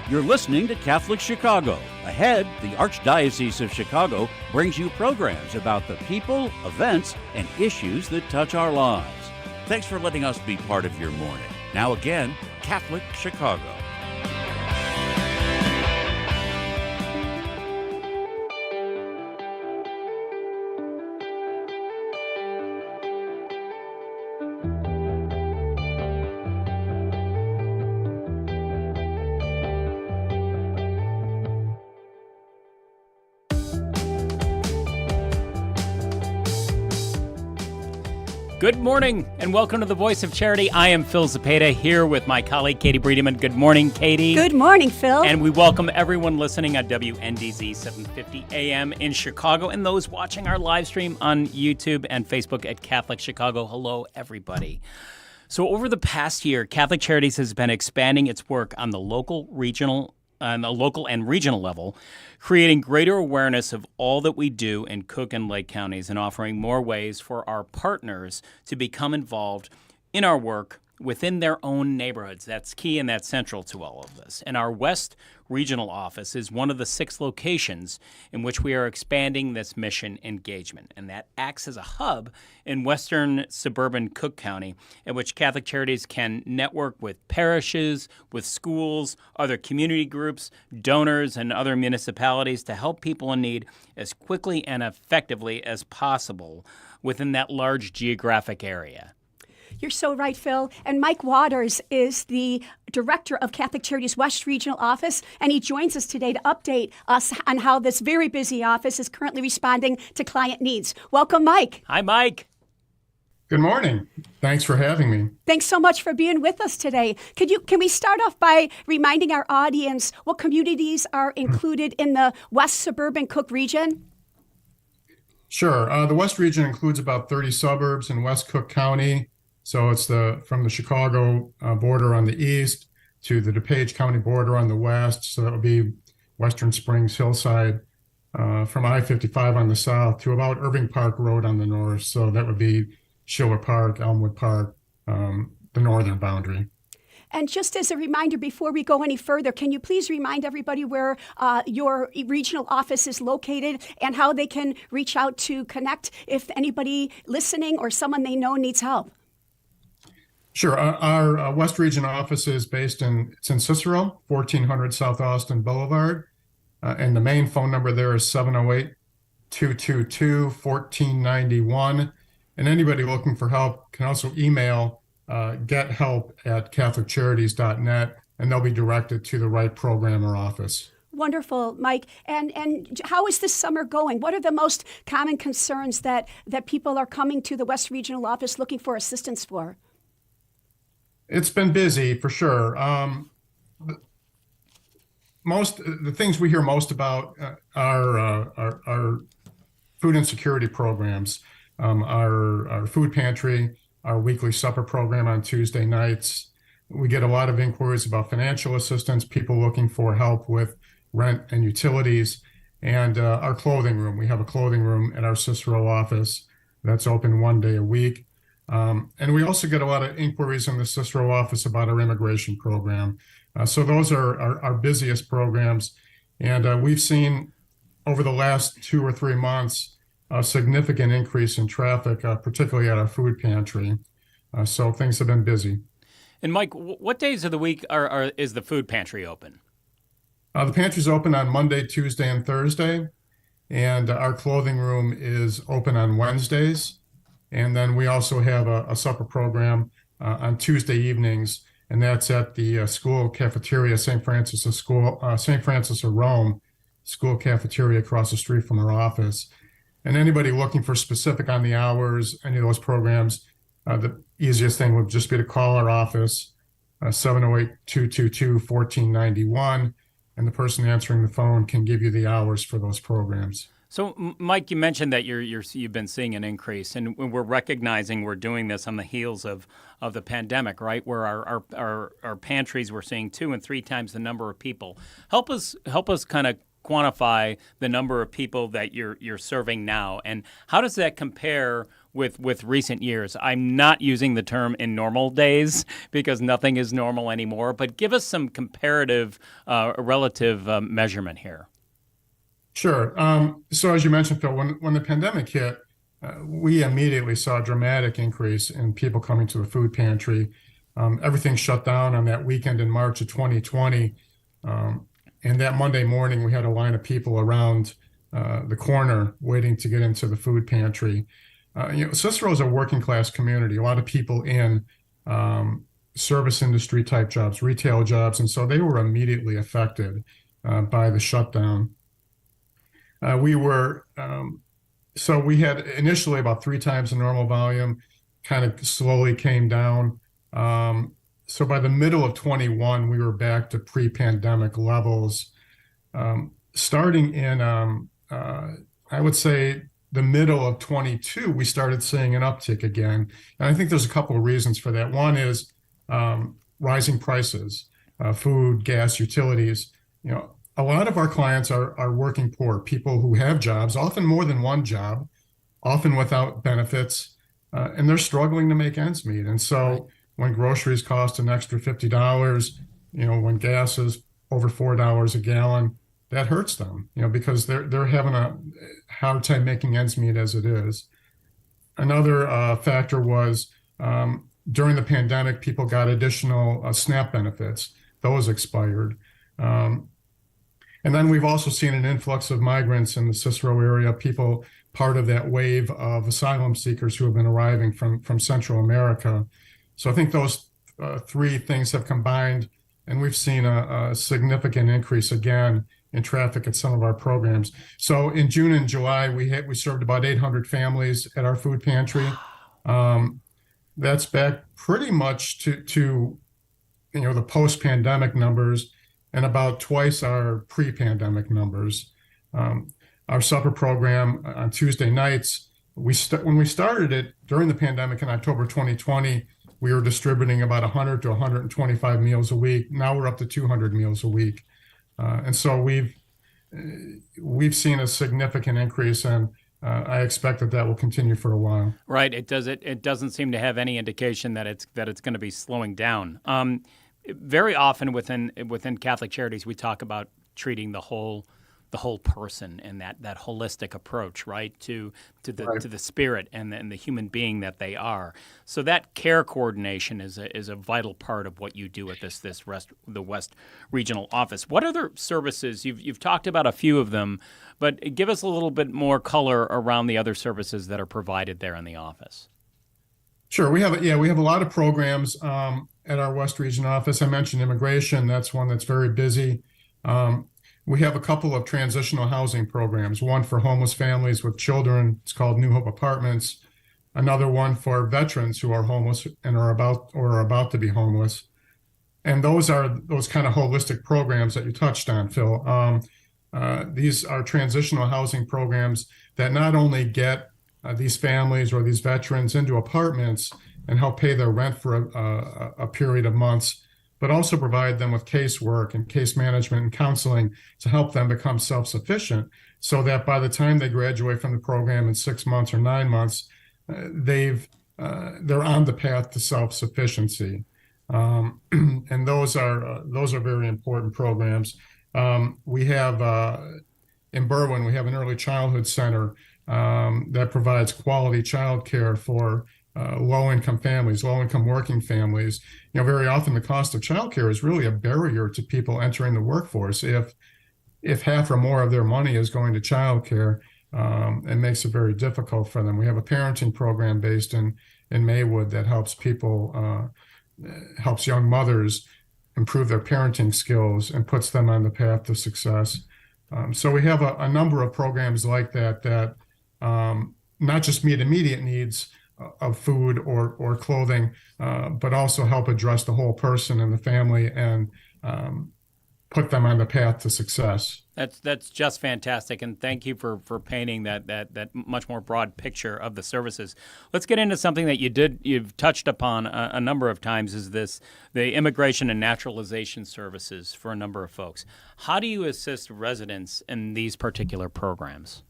You're listening to Catholic Chicago. Ahead, the Archdiocese of Chicago brings you programs about the people, events, and issues that touch our lives. Thanks for letting us be part of your morning. Now again, Catholic Chicago. Good morning, and welcome to the Voice of Charity. I am Phil Zapata, here with my colleague, Katie Breedeman. Good morning, Katie. Good morning, Phil. And we welcome everyone listening on WNDZ 750 AM in Chicago, and those watching our live stream on YouTube and Facebook at Catholic Chicago. Hello, everybody. So over the past year, Catholic Charities has been expanding its work on the local and regional level, creating greater awareness of all that we do in Cook and Lake counties and offering more ways for our partners to become involved in our work within their own neighborhoods. That's key and that's central to all of this. And our West Regional Office is one of the 6 locations in which we are expanding this mission engagement. And that acts as a hub in western suburban Cook County, in which Catholic Charities can network with parishes, with schools, other community groups, donors, and other municipalities to help people in need as quickly and effectively as possible within that large geographic area. You're so right, Phil. And Mike Waters is the director of Catholic Charities West Regional Office, and he joins us today to update us on how this very busy office is currently responding to client needs. Welcome, Mike. Hi, Mike. Good morning. Thanks for having me. Thanks so much for being with us today. Can we start off by reminding our audience what communities are included in the West Suburban Cook region? Sure. The West region includes about 30 suburbs in West Cook County. So it's from the Chicago border on the east to the DuPage County border on the west. So that would be Western Springs, Hillside, from I-55 on the south to about Irving Park Road on the north. So that would be Schiller Park, Elmwood Park, the northern boundary. And just as a reminder, before we go any further, can you please remind everybody where your regional office is located and how they can reach out to connect if anybody listening or someone they know needs help? Sure. Our West Region office is based in Cicero, 1400 South Austin Boulevard. And the main phone number there is 708-222-1491. And anybody looking for help can also email gethelp@catholiccharities.net, and they'll be directed to the right program or office. Wonderful, Mike. And how is this summer going? What are the most common concerns that people are coming to the West Regional office looking for assistance for? It's been busy for sure. The things we hear most about are food insecurity programs, our food pantry, our weekly supper program on Tuesday nights. We get a lot of inquiries about financial assistance, people looking for help with rent and utilities, and our clothing room. We have a clothing room at our Cicero office that's open one day a week. And we also get a lot of inquiries in the Cicero office about our immigration program. So those are our busiest programs. And we've seen over the last 2 or 3 months a significant increase in traffic, particularly at our food pantry. So things have been busy. And Mike, what days of the week is the food pantry open? The pantry's open on Monday, Tuesday, and Thursday. And our clothing room is open on Wednesdays. And then we also have a supper program on Tuesday evenings, and that's at the school cafeteria, St. Francis of Rome school cafeteria across the street from our office. And anybody looking for specific on the hours, any of those programs, the easiest thing would just be to call our office, 708-222-1491, and the person answering the phone can give you the hours for those programs. So, Mike, you mentioned that you've been seeing an increase, and we're recognizing we're doing this on the heels of the pandemic, right? Where our pantries, we're seeing 2 and 3 times the number of people. Help us kind of quantify the number of people that you're serving now, and how does that compare with recent years. I'm not using the term in normal days because nothing is normal anymore, but give us some comparative, relative measurement here. Sure. So as you mentioned, Phil, when the pandemic hit, we immediately saw a dramatic increase in people coming to the food pantry. Everything shut down on that weekend in March of 2020. And that Monday morning, we had a line of people around the corner waiting to get into the food pantry. Cicero is a working class community, a lot of people in service industry type jobs, retail jobs. And so they were immediately affected by the shutdown. So we had initially about 3 times the normal volume, kind of slowly came down. So by the middle of 21, we were back to pre-pandemic levels. Starting in, I would say, the middle of 22, we started seeing an uptick again. And I think there's a couple of reasons for that. One is rising prices, food, gas, utilities. A lot of our clients are working poor, people who have jobs, often more than one job, often without benefits, and they're struggling to make ends meet. And so when groceries cost an extra $50, when gas is over $4 a gallon, that hurts them, because they're having a hard time making ends meet as it is. Another factor was during the pandemic, people got additional SNAP benefits. Those expired. And then we've also seen an influx of migrants in the Cicero area, people part of that wave of asylum seekers who have been arriving from Central America. So I think those 3 things have combined, and we've seen a significant increase again in traffic at some of our programs. So in June and July, we served about 800 families at our food pantry. That's back pretty much to the post-pandemic numbers, and about twice our pre-pandemic numbers. Our supper program on Tuesday nights, when we started it during the pandemic in October 2020, we were distributing about 100 to 125 meals a week. Now we're up to 200 meals a week. And so we've seen a significant increase, and I expect that will continue for a while. Right. It doesn't seem to have any indication that it's going to be slowing down. Very often within Catholic Charities, we talk about treating the whole person and that holistic approach, right, to the spirit and the human being that they are. So that care coordination is a vital part of what you do at the West Regional Office. What other services you've talked about a few of them, but give us a little bit more color around the other services that are provided there in the office. Sure, we have a lot of programs at our West Region office. I mentioned immigration. That's one that's very busy. We have a couple of transitional housing programs, one for homeless families with children. It's called New Hope Apartments. Another one for veterans who are homeless and are about to be homeless. And those are those kind of holistic programs that you touched on, Phil. These are transitional housing programs that not only get these families or these veterans into apartments and help pay their rent for a period of months, but also provide them with casework and case management and counseling to help them become self-sufficient, so that by the time they graduate from the program in 6 months or 9 months, they're on the path to self-sufficiency. And those are very important programs. We have in Berwyn, we have an early childhood center that provides quality child care for low-income families, low-income working families. Very often the cost of childcare is really a barrier to people entering the workforce. If half or more of their money is going to childcare, it makes it very difficult for them. We have a parenting program based in Maywood that helps young mothers improve their parenting skills and puts them on the path to success. So we have a number of programs like that not just meet immediate needs of food or clothing, but also help address the whole person and the family and put them on the path to success. That's just fantastic, and thank you for painting that much more broad picture of the services. Let's get into something that you've touched upon a number of times, is the immigration and naturalization services for a number of folks. How do you assist residents in these particular programs?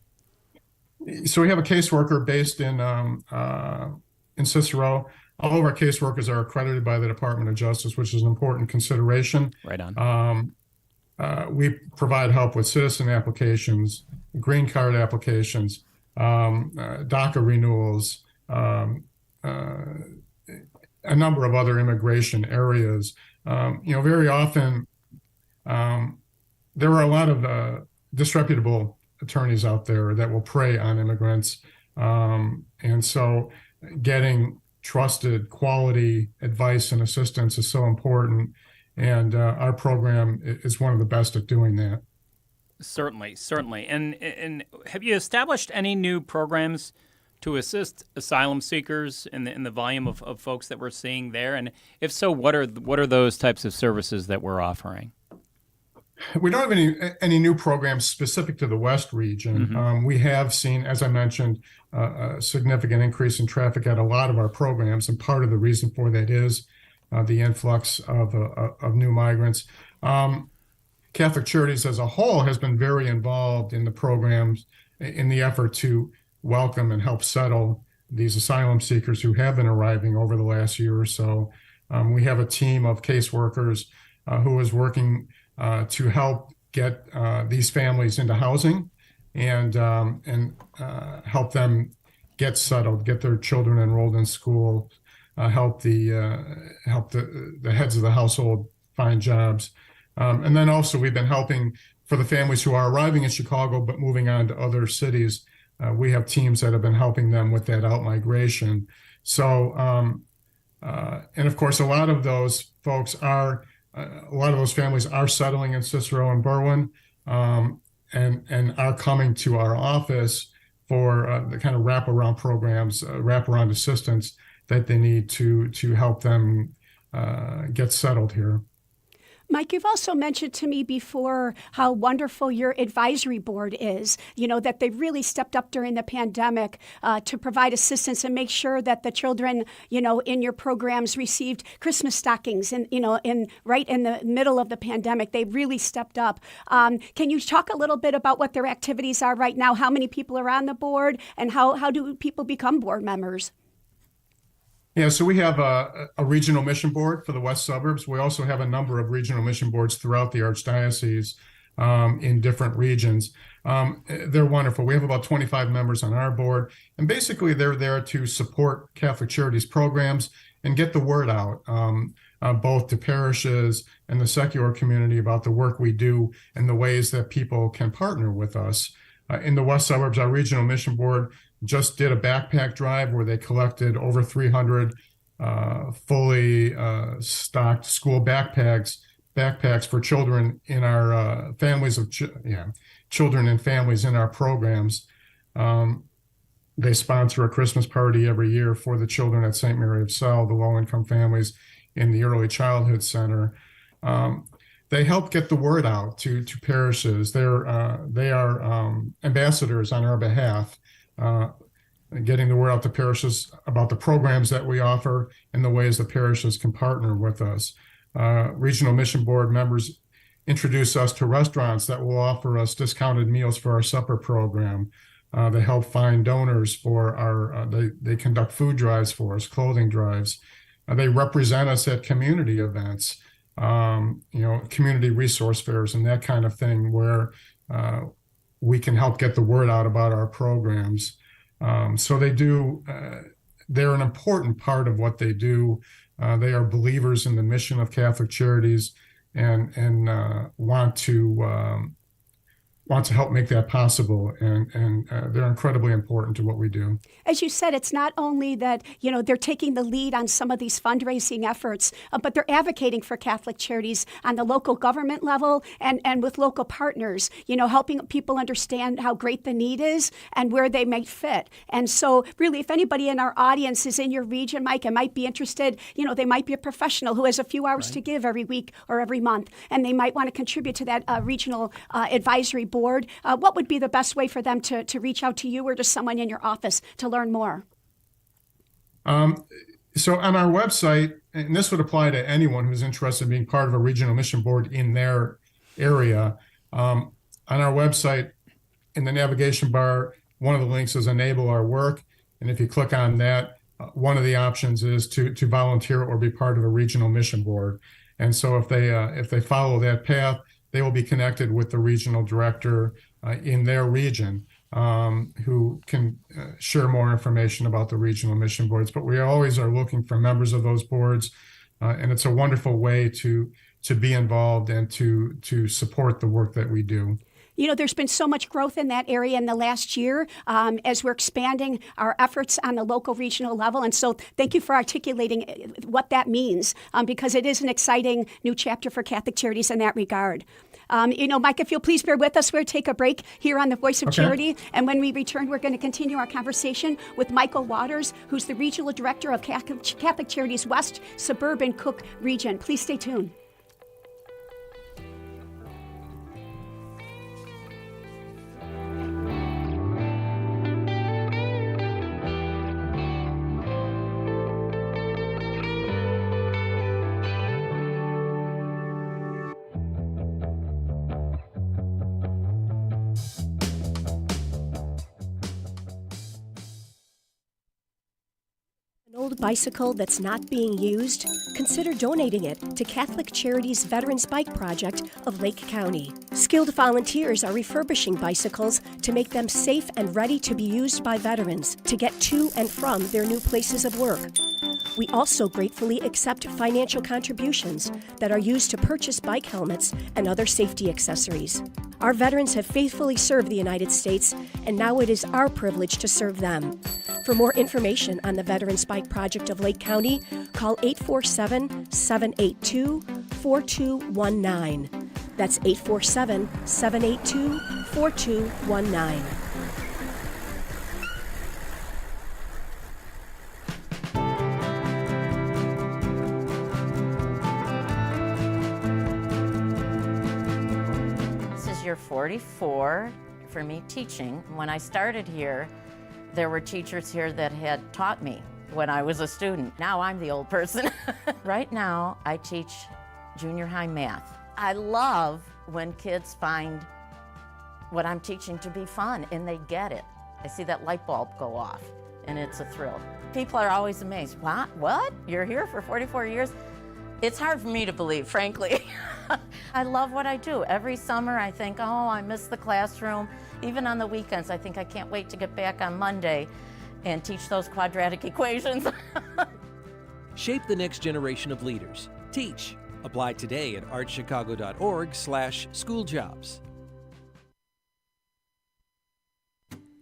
So we have a caseworker based in Cicero. All of our caseworkers are accredited by the Department of Justice, which is an important consideration. Right on. We provide help with citizen applications, green card applications, DACA renewals, a number of other immigration areas. Very often there are a lot of disreputable attorneys out there that will prey on immigrants. And so getting trusted quality advice and assistance is so important. And our program is one of the best at doing that. Certainly, certainly. And have you established any new programs to assist asylum seekers in the volume of folks that we're seeing there? And if so, what are those types of services that we're offering? We don't have any new programs specific to the West region. Mm-hmm. We have seen, as I mentioned, a significant increase in traffic at a lot of our programs, and part of the reason for that is the influx of new migrants. Catholic Charities as a whole has been very involved in the programs in the effort to welcome and help settle these asylum seekers who have been arriving over the last year or so. We have a team of caseworkers who is working to help get these families into housing and help them get settled, get their children enrolled in school, help the heads of the household find jobs. And then also we've been helping for the families who are arriving in Chicago but moving on to other cities. We have teams that have been helping them with that out-migration. So, and of course, a lot of those families are settling in Cicero and Berwyn, and are coming to our office for the kind of wraparound programs, wraparound assistance that they need to help them get settled here. Mike, you've also mentioned to me before how wonderful your advisory board is, that they've really stepped up during the pandemic to provide assistance and make sure that the children, in your programs received Christmas stockings and, right in the middle of the pandemic. They really stepped up. Can you talk a little bit about what their activities are right now? How many people are on the board and how do people become board members? Yeah, so we have a regional mission board for the west suburbs. We also have a number of regional mission boards throughout the Archdiocese in different regions. They're wonderful. We have about 25 members on our board, and basically they're there to support Catholic Charities programs and get the word out, both to parishes and the secular community about the work we do and the ways that people can partner with us. In the west suburbs, our regional mission board just did a backpack drive where they collected over 300 fully stocked school backpacks for children in our children and families in our programs. They sponsor a Christmas party every year for the children at St. Mary of Cell, the low-income families in the Early Childhood Center. They help get the word out to parishes. They are ambassadors on our behalf, getting the word out to parishes about the programs that we offer and the ways the parishes can partner with us. Regional Mission Board members introduce us to restaurants that will offer us discounted meals for our supper program. They help find donors for they conduct food drives for us, clothing drives. They represent us at community events, community resource fairs and that kind of thing where we can help get the word out about our programs. So they're an important part of what they do. They are believers in the mission of Catholic Charities and want to help make that possible. And they're incredibly important to what we do. As you said, it's not only that, they're taking the lead on some of these fundraising efforts, but they're advocating for Catholic Charities on the local government level and with local partners, helping people understand how great the need is and where they might fit. And so really, if anybody in our audience is in your region, Mike, and might be interested, they might be a professional who has a few hours to give every week or every month, and they might want to contribute to that regional advisory board. What would be the best way for them to reach out to you or to someone in your office to learn more? So on our website, and this would apply to anyone who's interested in being part of a regional mission board in their area, on our website, in the navigation bar, one of the links is Enable Our Work. And if you click on that, one of the options is to volunteer or be part of a regional mission board. And so if they follow that path, they will be connected with the regional director in their region, who can share more information about the regional mission boards. But we always are looking for members of those boards, and it's a wonderful way to be involved and to support the work that we do. You know, there's been so much growth in that area in the last year as we're expanding our efforts on the local, regional level. And so thank you for articulating what that means, because it is an exciting new chapter for Catholic Charities in that regard. Mike, if you'll please bear with us, we'll take a break here on the Voice of Charity. And when we return, we're going to continue our conversation with Michael Waters, who's the Regional Director of Catholic Charities West Suburban Cook Region. Please stay tuned. Old bicycle that's not being used? Consider donating it to Catholic Charities Veterans Bike Project of Lake County. Skilled volunteers are refurbishing bicycles to make them safe and ready to be used by veterans to get to and from their new places of work. We also gratefully accept financial contributions that are used to purchase bike helmets and other safety accessories. Our veterans have faithfully served the United States, and now it is our privilege to serve them. For more information on the Veterans Bike Project of Lake County, call 847-782-4219. That's 847-782-4219. Year 44 for me teaching. When I started here, there were teachers here that had taught me when I was a student. Now I'm the old person. Right now, I teach junior high math. I love when kids find what I'm teaching to be fun and they get it. I see that light bulb go off and it's a thrill. People are always amazed. What? You're here for 44 years? It's hard for me to believe, frankly. I love what I do. Every summer I think, oh, I miss the classroom. Even on the weekends, I think I can't wait to get back on Monday and teach those quadratic equations. Shape the next generation of leaders. Teach. Apply today at archchicago.org/schooljobs.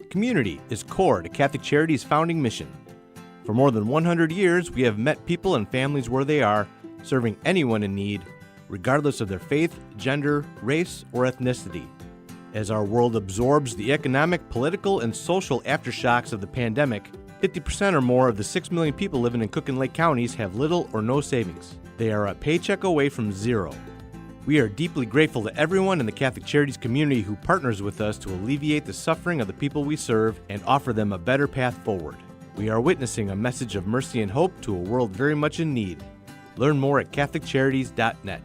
Community is core to Catholic Charities' founding mission. For more than 100 years, we have met people and families where they are, serving anyone in need, regardless of their faith, gender, race, or ethnicity. As our world absorbs the economic, political, and social aftershocks of the pandemic, 50% or more of the 6 million people living in Cook and Lake counties have little or no savings. They are a paycheck away from zero. We are deeply grateful to everyone in the Catholic Charities community who partners with us to alleviate the suffering of the people we serve and offer them a better path forward. We are witnessing a message of mercy and hope to a world very much in need. Learn more at CatholicCharities.net.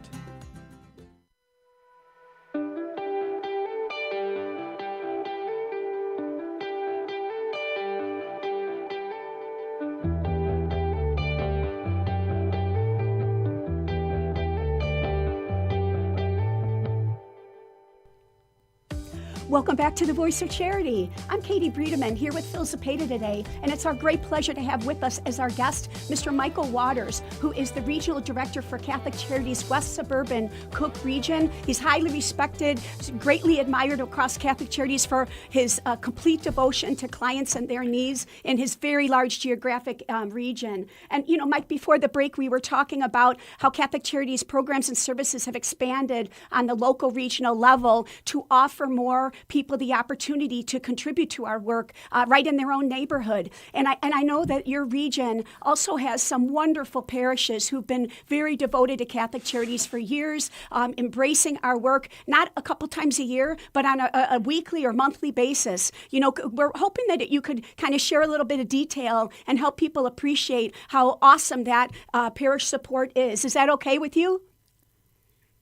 Welcome back to the Voice of Charity. I'm Katie Breedeman here with Phil Zapata today, and it's our great pleasure to have with us as our guest Mr. Michael Waters, who is the Regional Director for Catholic Charities West Suburban Cook Region. He's highly respected, greatly admired across Catholic Charities for his complete devotion to clients and their needs in his very large geographic region. And, you know, Mike, before the break, we were talking about how Catholic Charities programs and services have expanded on the local, regional level to offer more people the opportunity to contribute to our work right in their own neighborhood. And I know that your region also has some wonderful parishes who've been very devoted to Catholic Charities for years, embracing our work, not a couple times a year, but on a weekly or monthly basis. You know, we're hoping that you could kind of share a little bit of detail and help people appreciate how awesome that parish support is. Is that okay with you?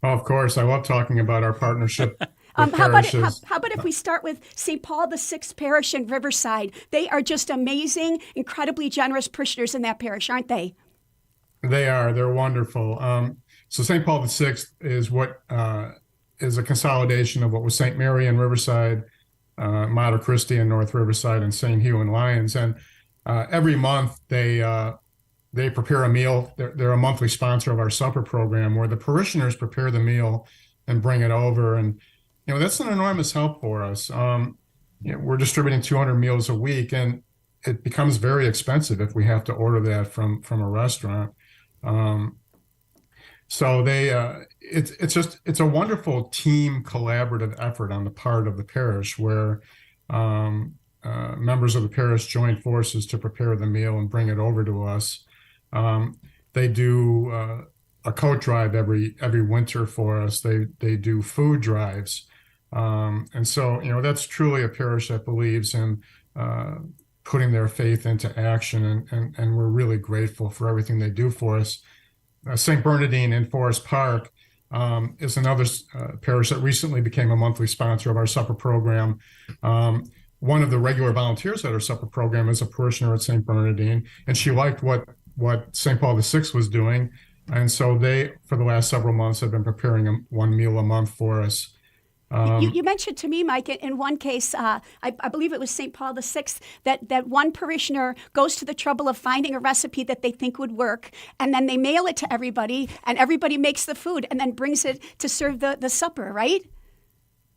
Oh, of course. I love talking about our partnership parishes. How about if we start with St. Paul VI Parish in Riverside? They are just amazing, incredibly generous parishioners in that parish, aren't they? They're wonderful. So St. Paul VI is what is a consolidation of what was St. Mary in Riverside, Mater Christi in North Riverside, and St. Hugh in Lyons. And every month they prepare a meal. They're a monthly sponsor of our supper program where the parishioners prepare the meal and bring it over. And that's an enormous help for us. We're distributing 200 meals a week, and it becomes very expensive if we have to order that from a restaurant. So it's a wonderful team collaborative effort on the part of the parish where members of the parish join forces to prepare the meal and bring it over to us. They do a coat drive every winter for us. They do food drives, and so that's truly a parish that believes in putting their faith into action, and we're really grateful for everything they do for us. St. Bernardine in Forest Park is another parish that recently became a monthly sponsor of our supper program. One of the regular volunteers at our supper program is a parishioner at St. Bernardine, and she liked what St. Paul VI was doing. And so they, for the last several months, have been preparing one meal a month for us. You mentioned to me, Mike, in one case, I believe it was St. Paul VI, that one parishioner goes to the trouble of finding a recipe that they think would work, and then they mail it to everybody, and everybody makes the food and then brings it to serve the supper, right?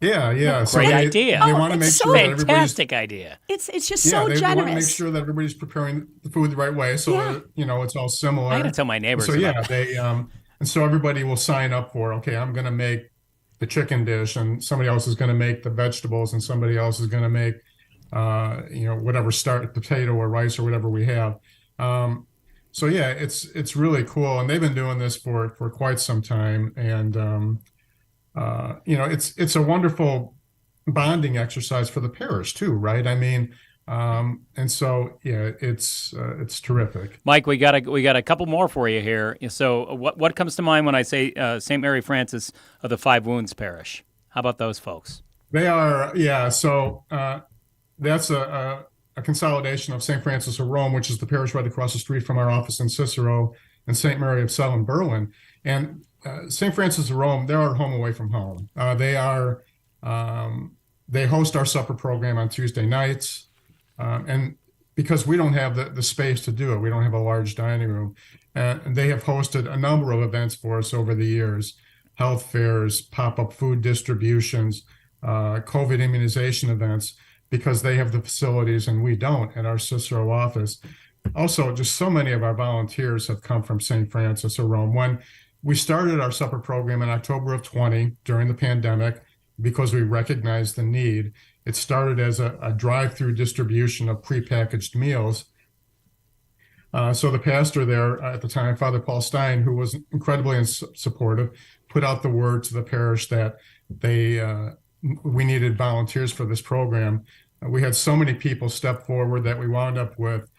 Yeah. Great idea. They want to make sure that everybody's Fantastic idea. It's just so they generous. want to make sure that everybody's preparing the food the right way, so that, it's all similar. I got to tell my neighbors. So they and so everybody will sign up for, okay, I'm going to make the chicken dish, and somebody else is going to make the vegetables, and somebody else is going to make whatever potato or rice or whatever we have. So it's really cool, and they've been doing this for quite some time, and it's a wonderful bonding exercise for the parish too, right? I mean, and so it's terrific. Mike, we got a couple more for you here. So what comes to mind when I say St. Mary Frances of the Five Wounds Parish? How about those folks? They are, so that's a consolidation of St. Francis of Rome, which is the parish right across the street from our office in Cicero, and St. Mary of Celle in Berlin. And St. Francis of Rome, they're our home away from home. They host our supper program on Tuesday nights. And because we don't have the space to do it, we don't have a large dining room. And they have hosted a number of events for us over the years: health fairs, pop-up food distributions, COVID immunization events, because they have the facilities and we don't at our Cicero office. Also, just so many of our volunteers have come from St. Francis of Rome. When we started our supper program in October of 20 during the pandemic, because we recognized the need, it started as a drive-through distribution of prepackaged meals. So the pastor there at the time, Father Paul Stein, who was incredibly supportive, put out the word to the parish that we needed volunteers for this program. We had so many people step forward that we wound up with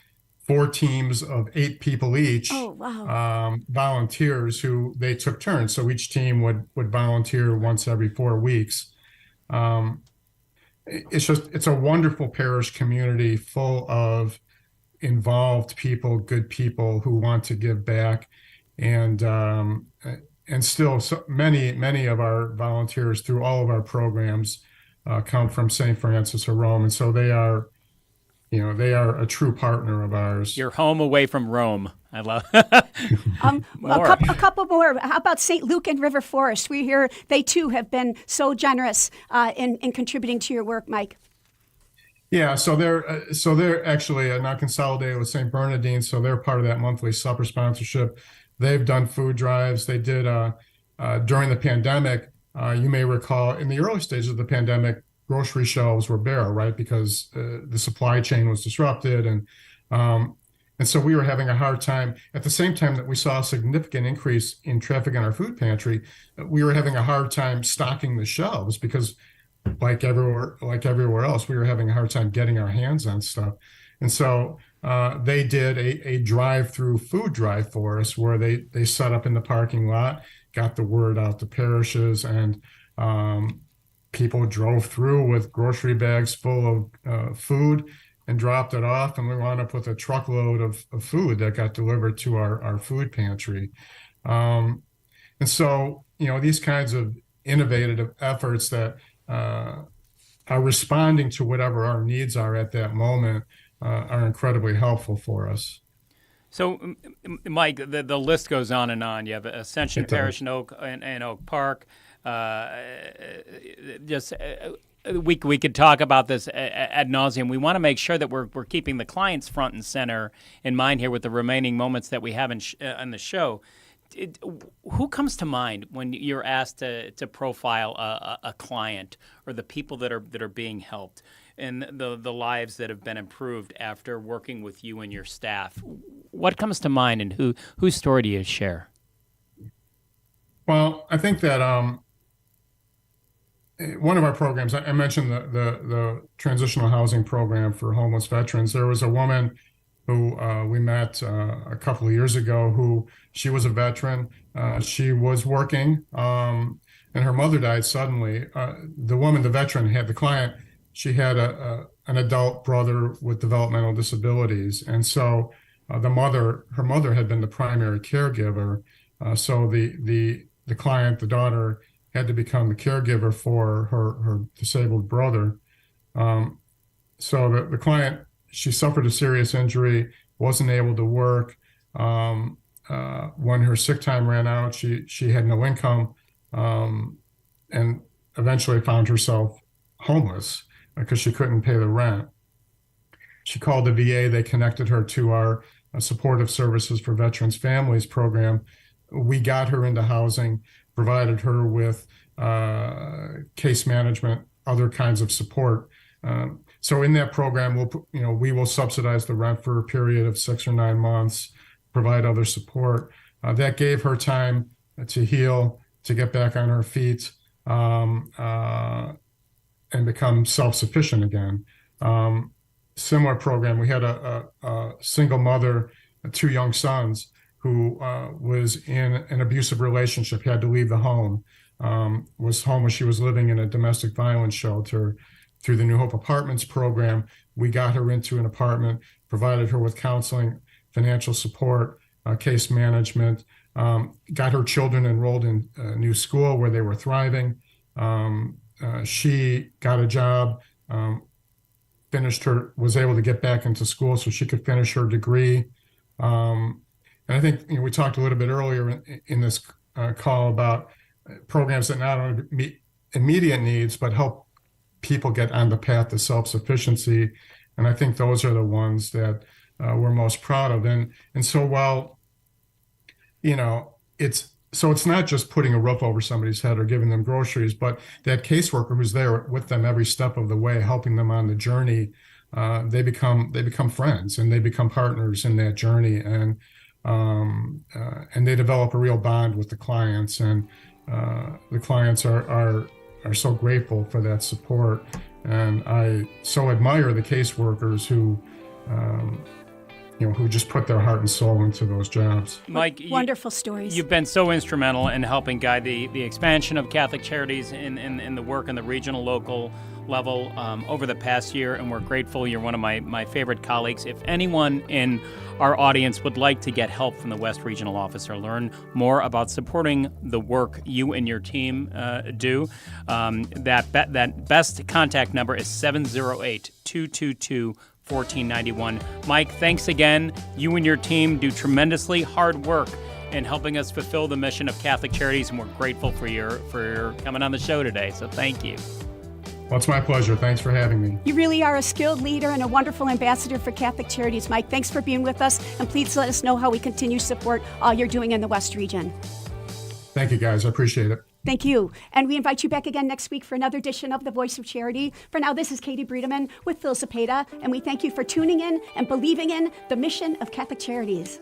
4 teams of 8 people each. Oh, wow. Volunteers who they took turns. So each team would volunteer once every 4 weeks. It's a wonderful parish community full of involved people, good people who want to give back, and still many of our volunteers through all of our programs come from St. Francis of Rome, and so they are a true partner of ours. You're home away from Rome. I love a couple more. How about St. Luke and River Forest? We hear they too have been so generous in contributing to your work, Mike. Yeah, so they're actually not consolidated with St. Bernardine, so they're part of that monthly supper sponsorship. They've done food drives. They did during the pandemic. You may recall in the early stages of the pandemic, grocery shelves were bare, right, because the supply chain was disrupted, and so we were having a hard time. At the same time that we saw a significant increase in traffic in our food pantry, we were having a hard time stocking the shelves because, like everywhere else, we were having a hard time getting our hands on stuff. And so they did a drive-through food drive for us, where they set up in the parking lot, got the word out to parishes, and people drove through with grocery bags full of food and dropped it off, and we wound up with a truckload of food that got delivered to our food pantry. And so, these kinds of innovative efforts that are responding to whatever our needs are at that moment are incredibly helpful for us. So, Mike, the list goes on and on. You have Ascension Parish in Oak Park. We could talk about this ad nauseum. We want to make sure that we're keeping the clients front and center in mind here with the remaining moments that we have on the show. Who comes to mind when you're asked to profile a client or the people that are being helped and the lives that have been improved after working with you and your staff? What comes to mind, and whose story do you share? Well, I think that one of our programs, I mentioned the transitional housing program for homeless veterans. There was a woman who we met a couple of years ago who she was a veteran. She was working, and her mother died suddenly. The veteran, had the client, she had an adult brother with developmental disabilities. And so her mother had been the primary caregiver. So the client, the daughter, had to become the caregiver for her disabled brother. So the client, she suffered a serious injury, wasn't able to work. When her sick time ran out, she had no income, and eventually found herself homeless because she couldn't pay the rent. She called the VA. They connected her to our Supportive Services for Veterans Families program. We got her into housing, provided her with case management, other kinds of support. So in that program, we will subsidize the rent for a period of 6 or 9 months, provide other support. That gave her time to heal, to get back on her feet, and become self-sufficient again. Similar program, we had a single mother, 2 young sons, who was in an abusive relationship, had to leave the home, was homeless. She was living in a domestic violence shelter. Through the New Hope Apartments program, we got her into an apartment, provided her with counseling, financial support, case management, got her children enrolled in a new school where they were thriving. She got a job, was able to get back into school so she could finish her degree. And I think we talked a little bit earlier in this call about programs that not only meet immediate needs, but help people get on the path to self-sufficiency. And I think those are the ones that we're most proud of. And so while, it's not just putting a roof over somebody's head or giving them groceries, but that caseworker who's there with them every step of the way, helping them on the journey, they become friends and they become partners in that journey. And they develop a real bond with the clients, and the clients are so grateful for that support. And I so admire the caseworkers who just put their heart and soul into those jobs. Mike, wonderful stories. You've been so instrumental in helping guide the expansion of Catholic Charities in the work on the regional, local level over the past year, and we're grateful. You're one of my favorite colleagues. If anyone in our audience would like to get help from the West Regional Office or learn more about supporting the work you and your team do, that best contact number is 708-222-1491. Mike, thanks again. You and your team do tremendously hard work in helping us fulfill the mission of Catholic Charities, and we're grateful for your coming on the show today. So thank you. Well, it's my pleasure. Thanks for having me. You really are a skilled leader and a wonderful ambassador for Catholic Charities, Mike. Thanks for being with us, and please let us know how we continue to support all you're doing in the West Region. Thank you, guys. I appreciate it. Thank you. And we invite you back again next week for another edition of The Voice of Charity. For now, this is Katie Breedeman with Phil Cepeda, and we thank you for tuning in and believing in the mission of Catholic Charities.